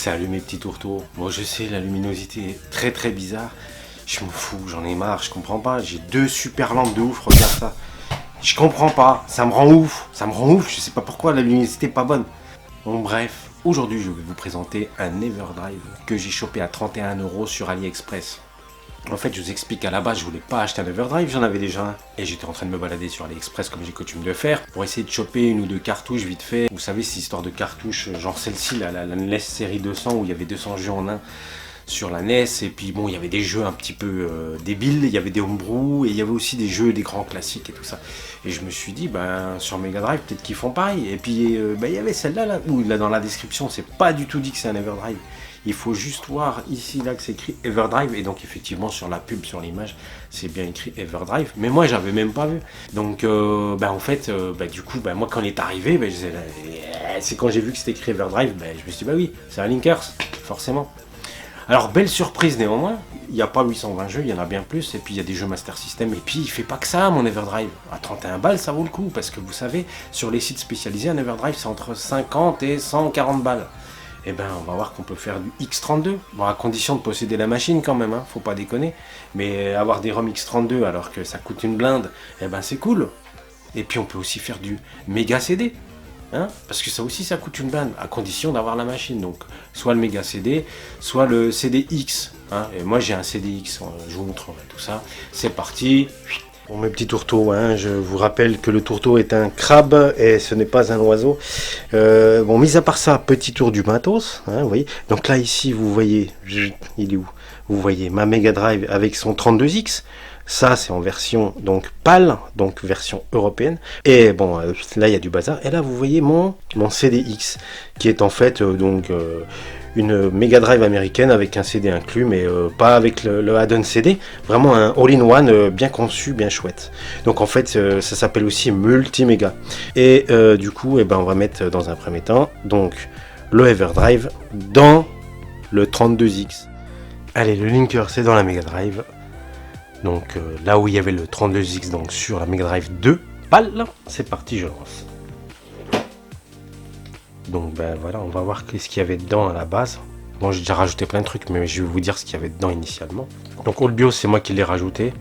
c'est allumé petit tourteau. Bon je sais, la luminosité est très très bizarre. Je m'en fous, j'en ai marre, je comprends pas. J'ai 2 super lampes de ouf, regarde ça. Je comprends pas, ça me rend ouf. Ça me rend ouf, je sais pas pourquoi la luminosité est pas bonne. Bon bref, aujourd'hui je vais vous présenter un Everdrive que j'ai chopé à 31 € sur AliExpress. En fait, je vous explique qu'à la base, je voulais pas acheter un Everdrive, j'en avais déjà un. Et j'étais en train de me balader sur AliExpress comme j'ai coutume de faire, pour essayer de choper 1 ou 2 cartouches vite fait. Vous savez, cette histoire de cartouches, genre celle-ci, la NES série 200, où il y avait 200 jeux en un sur la NES. Et puis bon, il y avait des jeux un petit peu débiles, il y avait des homebrew, et il y avait aussi des jeux, des grands classiques et tout ça. Et je me suis dit, ben, sur Mega Drive, peut-être qu'ils font pareil. Et puis, ben, il y avait celle-là, là, où là, dans la description, c'est pas du tout dit que c'est un Everdrive. Il faut juste voir ici, là, que c'est écrit Everdrive. Et donc, effectivement, sur la pub, sur l'image, c'est bien écrit Everdrive. Mais moi, j'avais même pas vu. Donc, ben, en fait, ben, du coup, ben, moi, quand il est arrivé, ben, c'est quand j'ai vu que c'était écrit Everdrive, ben, je me suis dit, bah oui, c'est un Linkers, forcément. Alors, belle surprise néanmoins, il n'y a pas 820 jeux, il y en a bien plus, et puis il y a des jeux Master System, et puis il fait pas que ça, mon Everdrive. À 31 balles, ça vaut le coup, parce que vous savez, sur les sites spécialisés, un Everdrive, c'est entre 50 et 140 balles. Et ben, on va voir qu'on peut faire du X32, bon, à condition de posséder la machine quand même, hein, faut pas déconner. Mais avoir des ROM X32 alors que ça coûte une blinde, et ben c'est cool. Et puis on peut aussi faire du méga CD. Hein, parce que ça aussi ça coûte une blinde, à condition d'avoir la machine. Donc soit le méga CD, soit le CDX. Hein, et moi j'ai un CDX, je vous montrerai tout ça. C'est parti. Bon, mes petits tourteaux, hein, je vous rappelle que le tourteau est un crabe et ce n'est pas un oiseau. Bon, mis à part ça, petit tour du matos, hein, vous voyez. Donc là, ici, vous voyez, il est où? Vous voyez ma Mega Drive avec son 32X. Ça, c'est en version donc PAL, donc version européenne. Et bon, là, il y a du bazar. Et là, vous voyez mon CDX, qui est en fait une Mega Drive américaine avec un CD inclus, mais pas avec le add-on CD. Vraiment un all-in-one bien conçu, bien chouette. Donc en fait, ça s'appelle aussi Multiméga. Et du coup, on va mettre dans un premier temps donc le Everdrive dans le 32X. Allez, le linker, c'est dans la Mega Drive. Donc là où il y avait le 32X, donc sur la Mega Drive 2, PAL, c'est parti, je lance. Donc ben voilà, on va voir qu'est-ce qu'il y avait dedans à la base. Bon, j'ai déjà rajouté plein de trucs, mais je vais vous dire ce qu'il y avait dedans initialement. Donc All BIOS, c'est moi qui l'ai rajouté.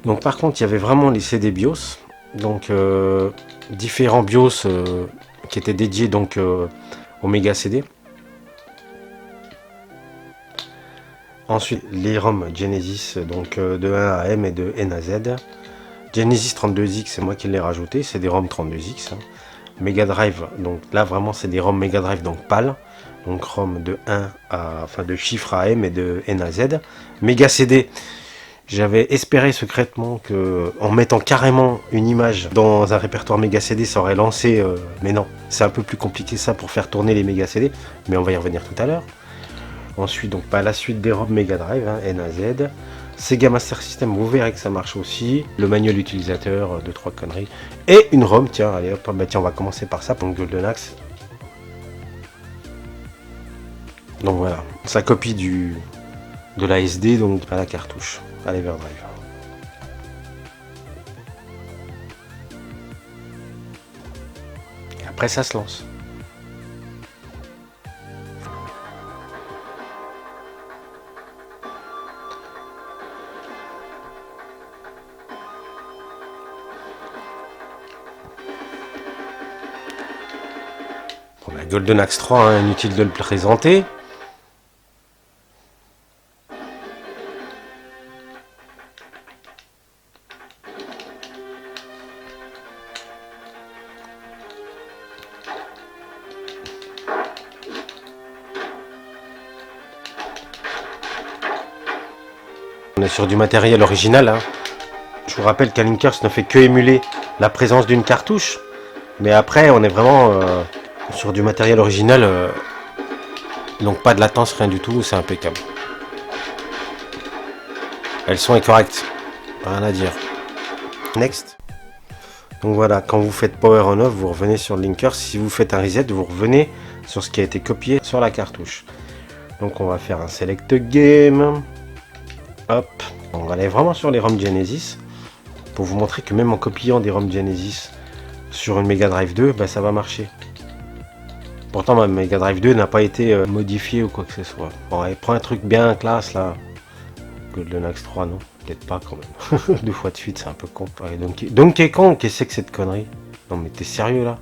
Donc par contre, il y avait vraiment les CD BIOS. Donc différents BIOS qui étaient dédiés donc au Mega CD. Ensuite, les ROM Genesis, donc de 1 à M et de N à Z. Genesis 32X, c'est moi qui l'ai rajouté, c'est des ROM 32X. Hein. Mega Drive, donc là vraiment c'est des ROM Mega Drive, donc PAL. Donc ROM de 1 à, enfin de chiffre à M et de N à Z. Mega CD, j'avais espéré secrètement que en mettant carrément une image dans un répertoire Mega CD, ça aurait lancé, mais non, c'est un peu plus compliqué ça pour faire tourner les Mega CD, mais on va y revenir tout à l'heure. Ensuite, donc la suite des ROM Mega Drive, hein, N à Z. Sega Master System, vous verrez que ça marche aussi. Le manuel utilisateur, 2-3 conneries. Et une ROM, tiens, allez hop, bah tiens, on va commencer par ça, donc Golden Axe. Donc voilà, sa copie de la SD, donc à la cartouche, à l'Everdrive. Et après, ça se lance. Bon, la Golden Axe 3, hein, inutile de le présenter. On est sur du matériel original. Hein. Je vous rappelle qu'un Linkers ne fait que émuler la présence d'une cartouche. Mais après, on est vraiment sur du matériel original. Donc pas de latence, rien du tout, c'est impeccable. Elles sont correctes. Rien à dire. Next. Donc voilà, quand vous faites Power on Off, vous revenez sur le Linkers. Si vous faites un reset, vous revenez sur ce qui a été copié sur la cartouche. Donc on va faire un Select Game. Hop. On va aller vraiment sur les ROM Genesis. Pour vous montrer que même en copiant des ROM Genesis sur une Mega Drive 2, bah, ça va marcher. Pourtant ma Mega Drive 2 n'a pas été modifiée ou quoi que ce soit. Bon, allez, prends un truc bien classe là. Golden Axe 3 non, peut-être pas quand même. 2 fois de suite c'est un peu con. Allez, Donkey Kong, qu'est-ce que c'est que cette connerie? Non mais t'es sérieux là?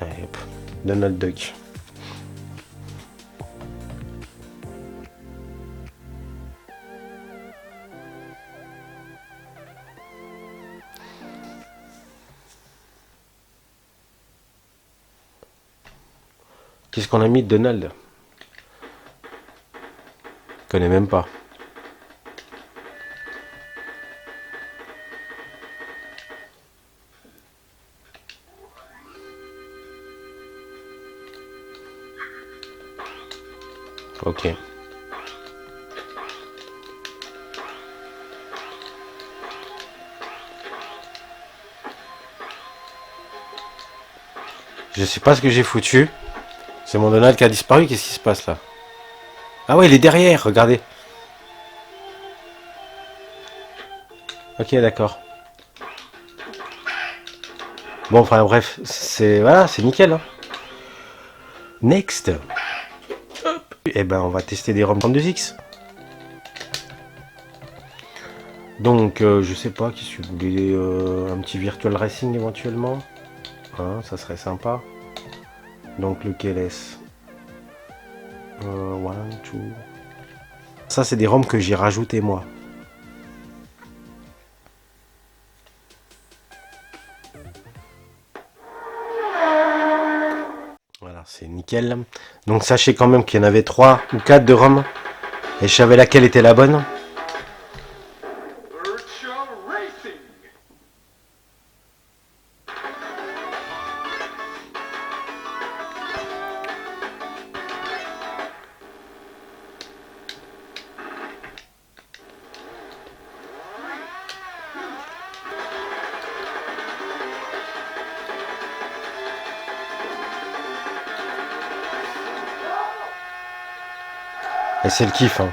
Allez, hop. Donald Duck. Qu'est-ce qu'on a mis de Donald? Je connais même pas. Ok. Je sais pas ce que j'ai foutu. C'est mon Donald qui a disparu, qu'est-ce qui se passe là? Ah ouais, il est derrière, regardez. Ok, d'accord. Bon, enfin bref, c'est voilà, c'est nickel. Hein. Next. Et ben, on va tester des ROM 32X. Donc, je sais pas, si vous voulez un petit Virtual Racing éventuellement. Hein, ça serait sympa. Donc, lequel est-ce? One, two. Ça, c'est des ROM que j'ai rajouté moi. Voilà, c'est nickel. Donc, sachez quand même qu'il y en avait 3 ou 4 de ROM. Et je savais laquelle était la bonne. Et c'est le kiff. Hein.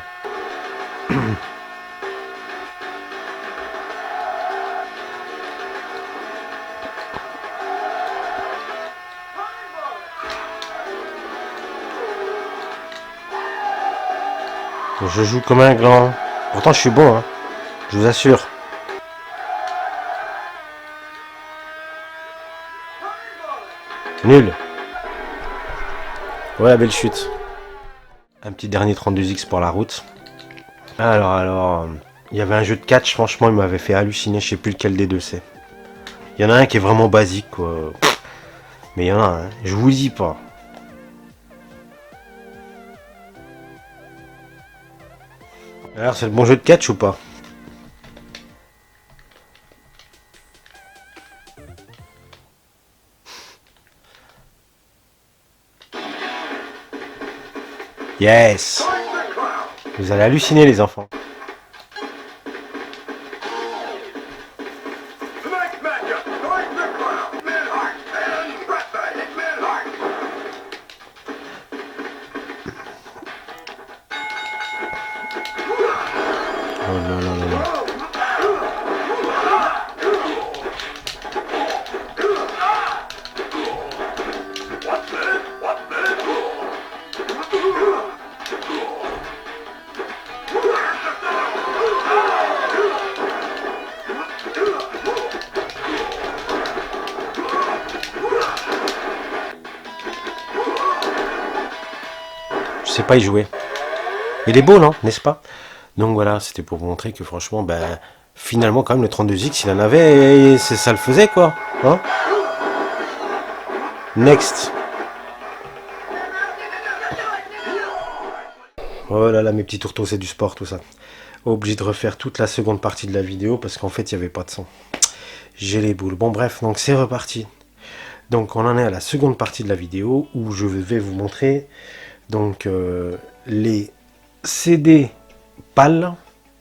Je joue comme un grand. Pourtant, je suis bon. Hein. Je vous assure. Nul. Ouais, la belle chute. Un petit dernier 32X pour la route. Alors, il y avait un jeu de catch, franchement, il m'avait fait halluciner, je sais plus lequel des deux c'est. Il y en a un qui est vraiment basique, quoi. Mais il y en a un, je vous dis pas. Alors, c'est le bon jeu de catch ou pas? Yes! Vous allez halluciner les enfants. Oh non, non, non, non. Je sais pas y jouer. Il est beau, non? N'est-ce pas? Donc voilà, c'était pour vous montrer que franchement, ben, finalement, quand même, le 32X, il en avait, et ça le faisait, quoi. Hein? Next. Oh là là, mes petits tourteaux, c'est du sport, tout ça. Obligé de refaire toute la seconde partie de la vidéo, parce qu'en fait, il n'y avait pas de son. J'ai les boules. Bon, bref, donc c'est reparti. Donc, on en est à la seconde partie de la vidéo, où je vais vous montrer, donc, les CD PAL,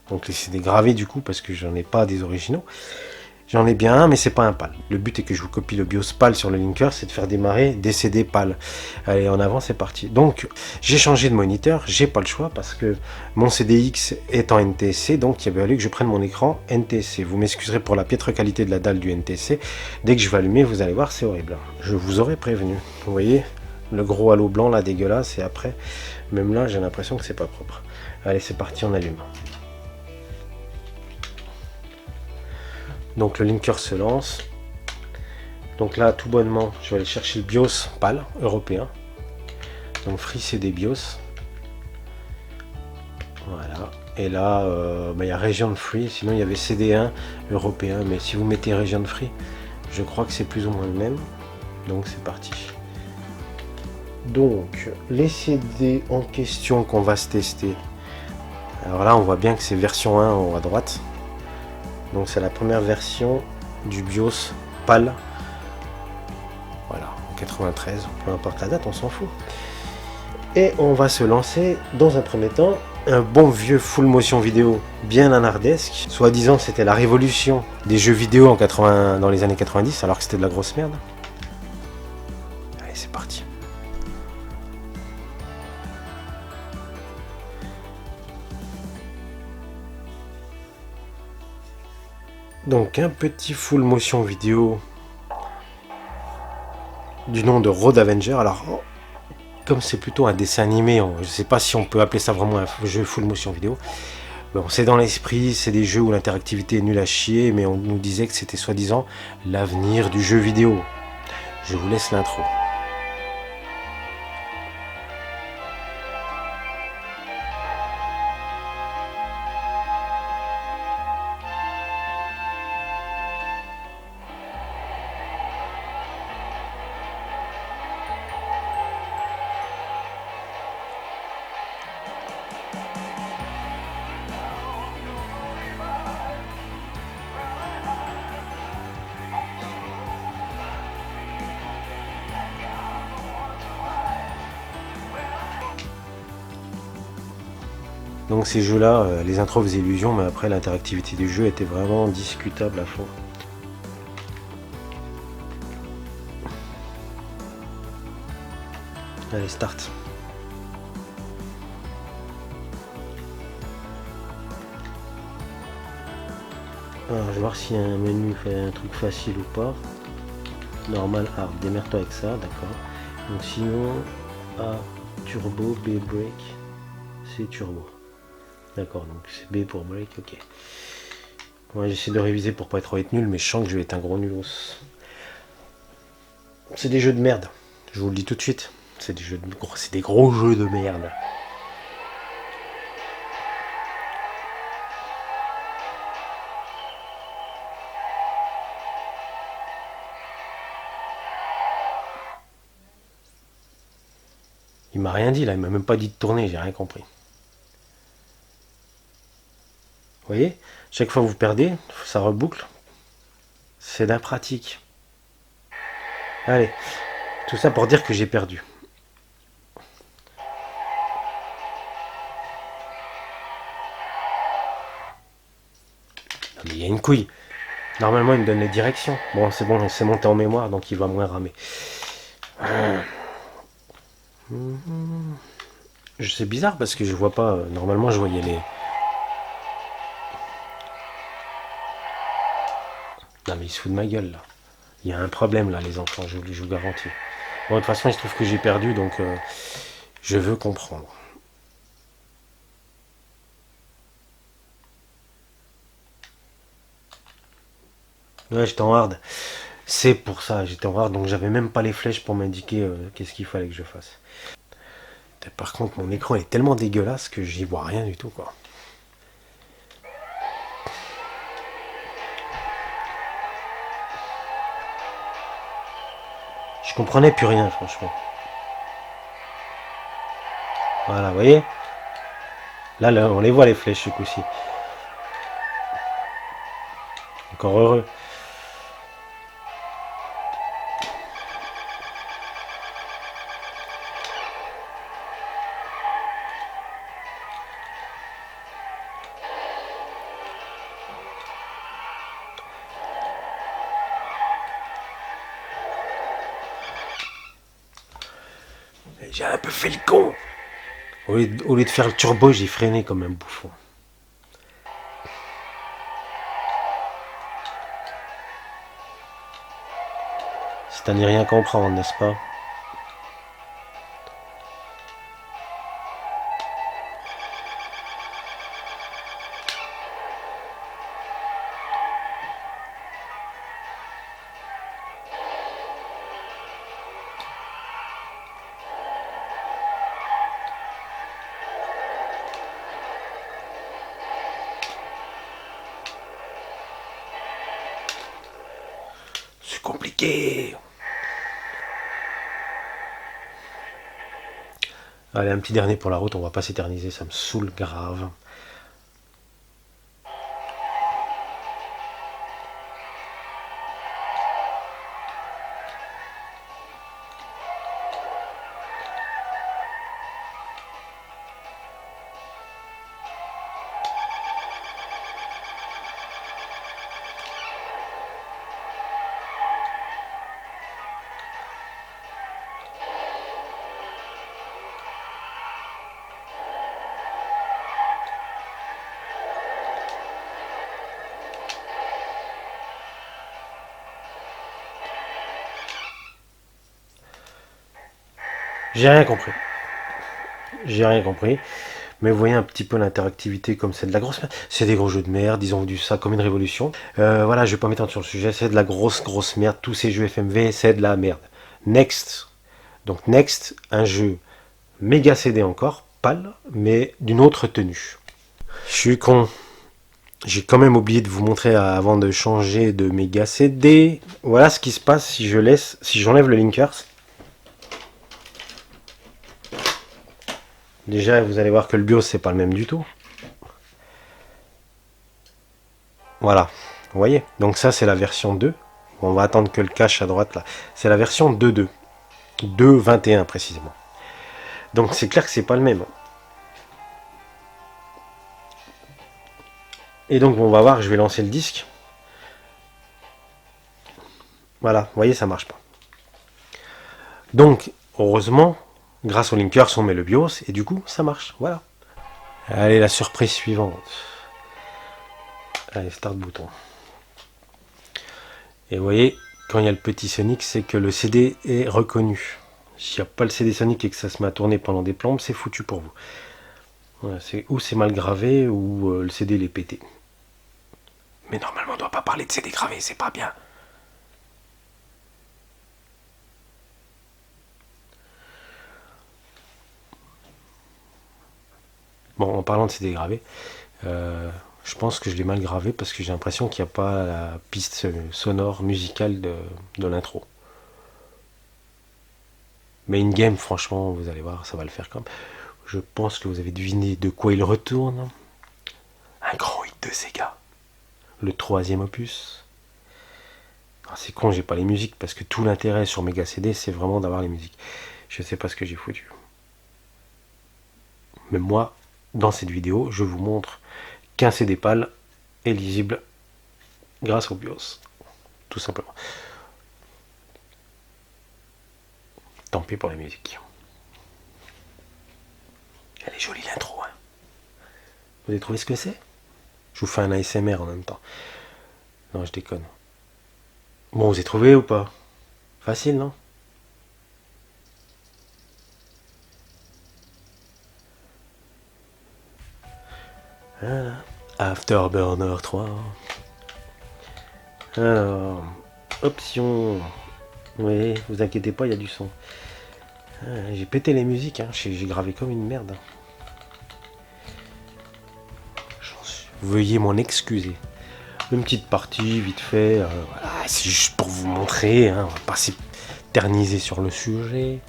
donc les CD gravés du coup, parce que j'en ai pas des originaux. J'en ai bien un, mais c'est pas un PAL. Le but est que je vous copie le BIOS PAL sur le linker, c'est de faire démarrer des CD PAL. Allez, en avant, c'est parti. Donc, j'ai changé de moniteur, j'ai pas le choix, parce que mon CDX est en NTSC, donc il a fallu que je prenne mon écran NTSC. Vous m'excuserez pour la piètre qualité de la dalle du NTSC. Dès que je vais allumer, vous allez voir, c'est horrible. Je vous aurais prévenu. Vous voyez, Le gros halo blanc là dégueulasse, et après, même là j'ai l'impression que c'est pas propre. Allez, c'est parti, on allume. Donc le linker se lance. Donc là, tout bonnement, je vais aller chercher le BIOS PAL européen. Donc Free CD BIOS. Voilà. Et là, il y a Region Free. Sinon, il y avait CD1 européen. Mais si vous mettez Region Free, je crois que c'est plus ou moins le même. Donc c'est parti. Donc, les CD en question qu'on va se tester. Alors là, on voit bien que c'est version 1 en haut à droite. Donc c'est la première version du BIOS PAL. Voilà, en 93, peu importe la date, on s'en fout. Et on va se lancer dans un premier temps un bon vieux full motion vidéo bien nanardesque. Soi-disant c'était la révolution des jeux vidéo dans les années 90 alors que c'était de la grosse merde. Allez, c'est parti. Donc un petit full motion vidéo du nom de Road Avenger. Alors comme c'est plutôt un dessin animé, je ne sais pas si on peut appeler ça vraiment un jeu full motion vidéo. Bon, c'est dans l'esprit, c'est des jeux où l'interactivité est nulle à chier, mais on nous disait que c'était soi-disant l'avenir du jeu vidéo. Je vous laisse l'intro. Donc ces jeux-là, les intros faisaient illusion, mais après l'interactivité du jeu était vraiment discutable à fond. Allez, start. Alors, je vais voir s'il y a un menu, un truc facile ou pas. Normal, hard, démerde-toi avec ça, d'accord. Donc sinon, A, turbo, B, break, C, turbo. D'accord, donc c'est B pour break, ok. Ouais, j'essaie de réviser pour pas être nul, mais je sens que je vais être un gros nulos. C'est des jeux de merde, je vous le dis tout de suite. C'est des gros jeux de merde. Il m'a rien dit là, il m'a même pas dit de tourner, j'ai rien compris. Vous voyez, chaque fois que vous perdez, ça reboucle. C'est d'impratique. Allez, tout ça pour dire que j'ai perdu. Mais il y a une couille. Normalement, il me donne les directions. Bon, c'est monté en mémoire, donc il va moins ramer. C'est bizarre parce que je vois pas. Normalement, je voyais les. Non, mais il se fout de ma gueule là. Il y a un problème là, les enfants, je vous garantis. Bon, de toute façon, il se trouve que j'ai perdu, donc je veux comprendre. Ouais, j'étais en hard. C'est pour ça, j'étais en hard, donc j'avais même pas les flèches pour m'indiquer qu'est-ce qu'il fallait que je fasse. Par contre, mon écran est tellement dégueulasse que j'y vois rien du tout, quoi. Je comprenais plus rien, franchement. Voilà, vous voyez là, on les voit les flèches ce coup-ci. Encore heureux. J'ai un peu fait le con. Au lieu de faire le turbo, j'ai freiné comme un bouffon. C'est à n'y rien comprendre, n'est-ce pas? c'est compliqué. Allez, un petit dernier pour la route, on va pas s'éterniser, ça me saoule grave. J'ai rien compris. J'ai rien compris. Mais vous voyez un petit peu l'interactivité comme c'est de la grosse merde. C'est des gros jeux de merde, ils ont vendu ça comme une révolution. Voilà, je vais pas m'étendre sur le sujet, c'est de la grosse merde. Tous ces jeux FMV, c'est de la merde. Next. Donc Next, un jeu méga CD encore, pâle, mais d'une autre tenue. Je suis con. J'ai quand même oublié de vous montrer avant de changer de méga CD. Voilà ce qui se passe si j'enlève le Linkers. Déjà, vous allez voir que le BIOS, c'est pas le même du tout. Voilà, vous voyez. Donc ça, c'est la version 2. On va attendre que le cache à droite, là. C'est la version 2.2. 2.21 précisément. Donc c'est clair que c'est pas le même. Et donc, on va voir, je vais lancer le disque. Voilà, vous voyez, ça marche pas. Donc, heureusement, grâce au Linkers, on met le BIOS, et du coup, ça marche. Voilà. Allez, la surprise suivante. Allez, start bouton. Et vous voyez, quand il y a le petit Sonic, c'est que le CD est reconnu. S'il n'y a pas le CD Sonic et que ça se met à tourner pendant des plombes, c'est foutu pour vous. Voilà, ou c'est mal gravé, ou le CD il est pété. Mais normalement, on ne doit pas parler de CD gravé, c'est pas bien. Bon, en parlant de CD gravé, je pense que je l'ai mal gravé parce que j'ai l'impression qu'il n'y a pas la piste sonore musicale de l'intro. Mais in-game, franchement, vous allez voir, ça va le faire quand même. Je pense que vous avez deviné de quoi il retourne. Un grand hit de Sega. Le 3e opus. Ah, c'est con, j'ai pas les musiques parce que tout l'intérêt sur Mega CD, c'est vraiment d'avoir les musiques. Je sais pas ce que j'ai foutu. Mais moi, dans cette vidéo, je vous montre qu'un CD PAL est lisible grâce au BIOS. Tout simplement. Tant pis pour la musique. Elle est jolie l'intro. Hein. Vous avez trouvé ce que c'est? Je vous fais un ASMR en même temps. Non, je déconne. Bon, vous avez trouvé ou pas? Facile, non? Voilà. Afterburner 3. Alors, option. Oui, vous inquiétez pas, il y a du son. J'ai pété les musiques, hein. J'ai gravé comme une merde. Veuillez m'en excuser. Une petite partie, vite fait. Voilà, c'est juste pour vous montrer. Hein, on va pas s'éterniser sur le sujet.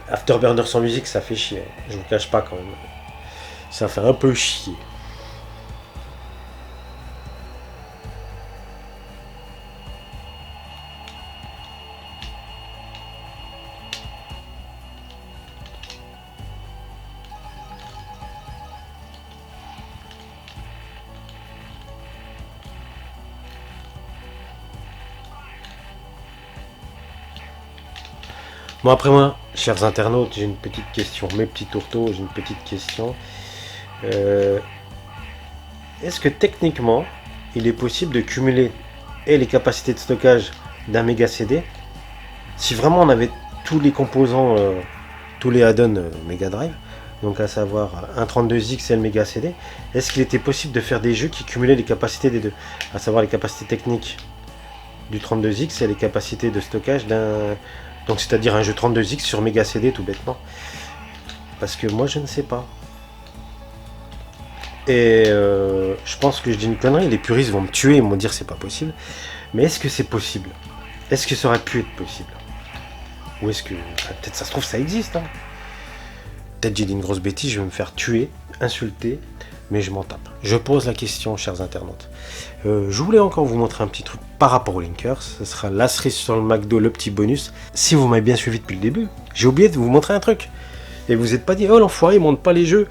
Afterburner sans musique, ça fait chier. Je vous cache pas quand même. Ça fait un peu chier. Bon, après moi, chers internautes, j'ai une petite question. Mes petits tourteaux, j'ai une petite question. Est-ce que techniquement, il est possible de cumuler les capacités de stockage d'un méga CD si vraiment on avait tous les composants, tous les add-ons Mega Drive, donc à savoir un 32X et le méga CD, est-ce qu'il était possible de faire des jeux qui cumulaient les capacités des deux, à savoir les capacités techniques du 32X et les capacités de stockage d'un... Donc c'est-à-dire un jeu 32X sur méga CD tout bêtement. Parce que moi je ne sais pas. Et je pense que je dis une connerie, les puristes vont me tuer, ils vont me dire c'est pas possible. Mais est-ce que c'est possible? Est-ce que ça aurait pu être possible? Ou est-ce que... enfin, peut-être ça se trouve ça existe, hein. Peut-être j'ai dit une grosse bêtise, je vais me faire tuer, insulter, mais je m'en tape. Je pose la question, chers internautes. Je voulais encore vous montrer un petit truc par rapport aux linkers. Ce sera la cerise sur le McDo, le petit bonus. Si vous m'avez bien suivi depuis le début, j'ai oublié de vous montrer un truc. Et vous n'êtes pas dit, oh l'enfoiré, il montre pas les jeux.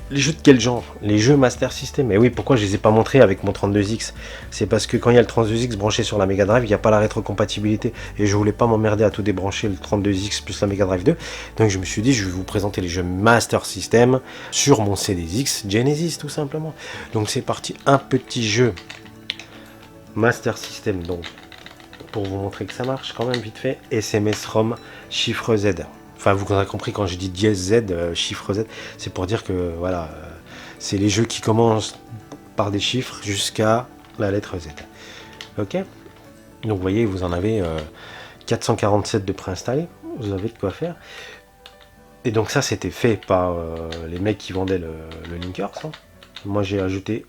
Les jeux de quel genre? Les jeux Master System. Et oui, pourquoi je les ai pas montrés avec mon 32X? C'est parce que quand il y a le 32X branché sur la Mega Drive, il n'y a pas la rétrocompatibilité. Et je voulais pas m'emmerder à tout débrancher, le 32X plus la Mega Drive 2. Donc je me suis dit, je vais vous présenter les jeux Master System sur mon CDX Genesis, tout simplement. Donc c'est parti, un petit jeu Master System. Donc, pour vous montrer que ça marche quand même vite fait, SMS ROM chiffre Z. Enfin, vous avez compris quand je dis dièse Z, chiffre Z, c'est pour dire que voilà, c'est les jeux qui commencent par des chiffres jusqu'à la lettre Z. Ok? Donc vous voyez, vous en avez 447 de préinstallés, vous avez de quoi faire. Et donc ça, c'était fait par les mecs qui vendaient le Linkers. Hein. Moi, j'ai ajouté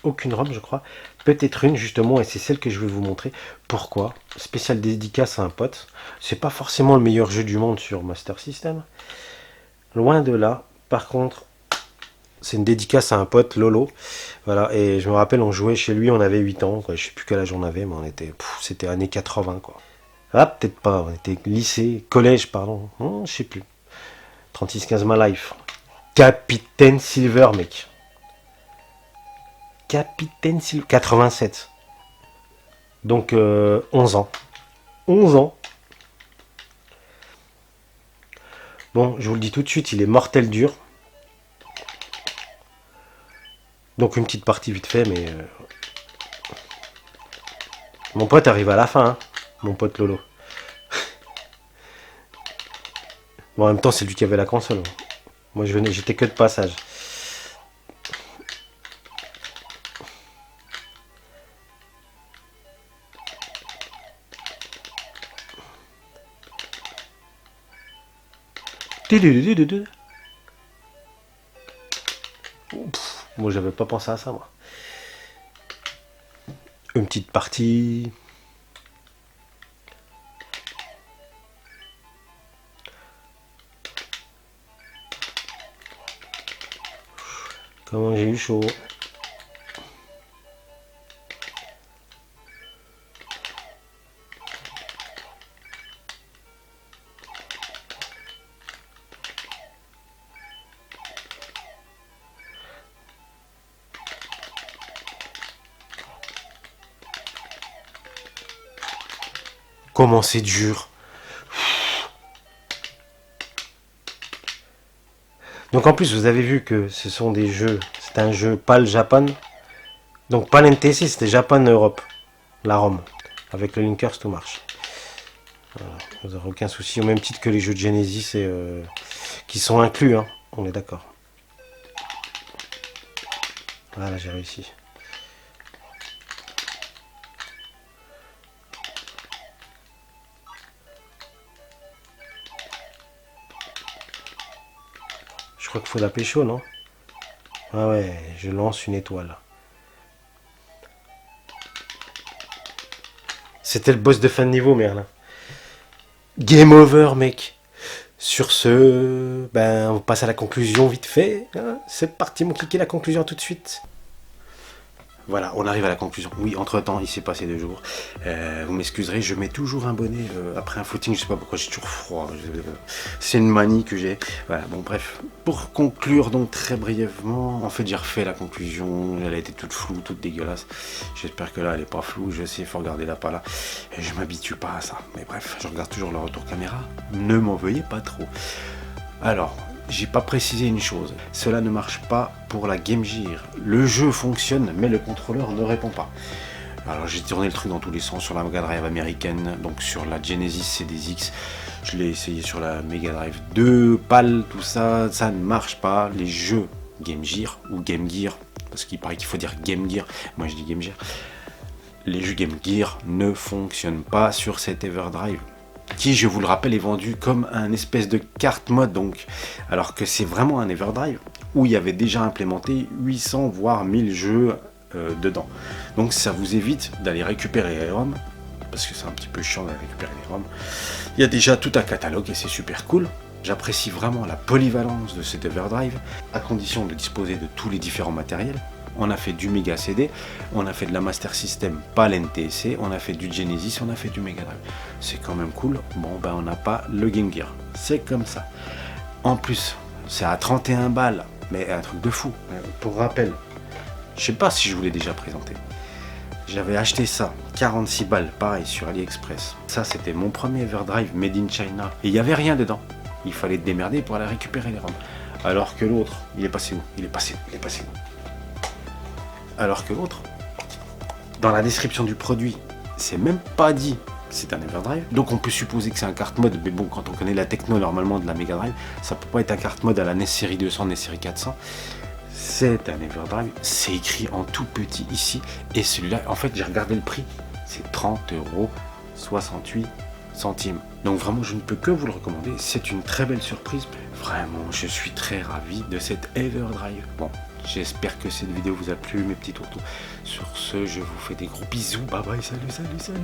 aucune ROM, je crois. Peut-être une justement, et c'est celle que je vais vous montrer. Pourquoi? Spécial dédicace à un pote. C'est pas forcément le meilleur jeu du monde sur Master System. Loin de là. Par contre, c'est une dédicace à un pote, Lolo. Voilà, et je me rappelle, on jouait chez lui, on avait 8 ans. Quoi. Je sais plus quel âge on avait, mais on était. C'était années 80, quoi. Ah, peut-être pas, on était lycée, collège, pardon. Je sais plus. 3615 My Life. Capitaine Silver, mec. Capitaine Silver. 87. Donc 11 ans. 11 ans. Bon, je vous le dis tout de suite, il est mortel dur. Donc une petite partie vite fait, mais... Mon pote arrive à la fin, hein, mon pote Lolo. Bon, en même temps, c'est lui qui avait la console. Moi, j'étais que de passage. Moi, j'avais pas pensé à ça, moi. Une petite partie. Comment j'ai eu chaud. Comment c'est dur. Donc en plus, vous avez vu que ce sont des jeux. C'est un jeu PAL Japan. Donc pas l'NTC, c'était Japan Europe. La ROM. Avec le Linkers, tout marche. Voilà, vous n'aurez aucun souci. Au même titre que les jeux de Genesis et, qui sont inclus. Hein. On est d'accord. Voilà, j'ai réussi. Je crois qu'il faut la pécho, non? Ah ouais, je lance une étoile. C'était le boss de fin de niveau, Merlin. Game over, mec. Sur ce, ben, on passe à la conclusion vite fait. Hein. C'est parti, mon cliquez la conclusion tout de suite. Voilà, on arrive à la conclusion. Oui, entre-temps, il s'est passé 2 jours. Vous m'excuserez, je mets toujours un bonnet après un footing. Je sais pas pourquoi, j'ai toujours froid. C'est une manie que j'ai. Voilà, bon, bref. Pour conclure, donc, très brièvement, en fait, j'ai refait la conclusion. Elle a été toute floue, toute dégueulasse. J'espère que là, elle est pas floue. Je sais, il faut regarder là, pas là. Et je m'habitue pas à ça. Mais bref, je regarde toujours le retour caméra. Ne m'en veuillez pas trop. Alors... J'ai pas précisé une chose, cela ne marche pas pour la Game Gear. Le jeu fonctionne, mais le contrôleur ne répond pas. Alors j'ai tourné le truc dans tous les sens sur la Mega Drive américaine, donc sur la Genesis CDX. Je l'ai essayé sur la Mega Drive 2, PAL, tout ça, ça ne marche pas. Les jeux Game Gear ou Game Gear, parce qu'il paraît qu'il faut dire Game Gear, moi je dis Game Gear. Les jeux Game Gear ne fonctionnent pas sur cet Everdrive. Qui, je vous le rappelle, est vendu comme un espèce de carte mode, donc, alors que c'est vraiment un Everdrive. où il y avait déjà implémenté 800 voire 1000 jeux dedans. Donc ça vous évite d'aller récupérer les ROM, parce que c'est un petit peu chiant d'aller récupérer les ROM. Il y a déjà tout un catalogue et c'est super cool. J'apprécie vraiment la polyvalence de cet Everdrive, à condition de disposer de tous les différents matériels. On a fait du Mega CD, on a fait de la Master System, pas l'NTSC, on a fait du Genesis, on a fait du Mega Drive. C'est quand même cool. Bon, ben on n'a pas le Game Gear. C'est comme ça. En plus, c'est à 31 balles, mais un truc de fou. Pour rappel, je sais pas si je vous l'ai déjà présenté. J'avais acheté ça, 46 balles, pareil, sur AliExpress. Ça, c'était mon premier Everdrive made in China. Et il n'y avait rien dedans. Il fallait te démerder pour aller récupérer les ROM. Alors que l'autre, il est passé où? Il est passé où? Alors que l'autre, dans la description du produit, c'est même pas dit que c'est un Everdrive. Donc on peut supposer que c'est un carte mode, mais bon, quand on connaît la techno normalement de la Mega Drive, ça peut pas être un carte mode à la NES série 200, NES série 400. C'est un Everdrive, c'est écrit en tout petit ici. Et celui-là, en fait, j'ai regardé le prix, c'est 30,68 €. Donc vraiment, je ne peux que vous le recommander. C'est une très belle surprise. Vraiment, je suis très ravi de cet Everdrive. Bon, j'espère que cette vidéo vous a plu, mes petits tourteaux. Sur ce, je vous fais des gros bisous. Bye bye, salut, salut, salut.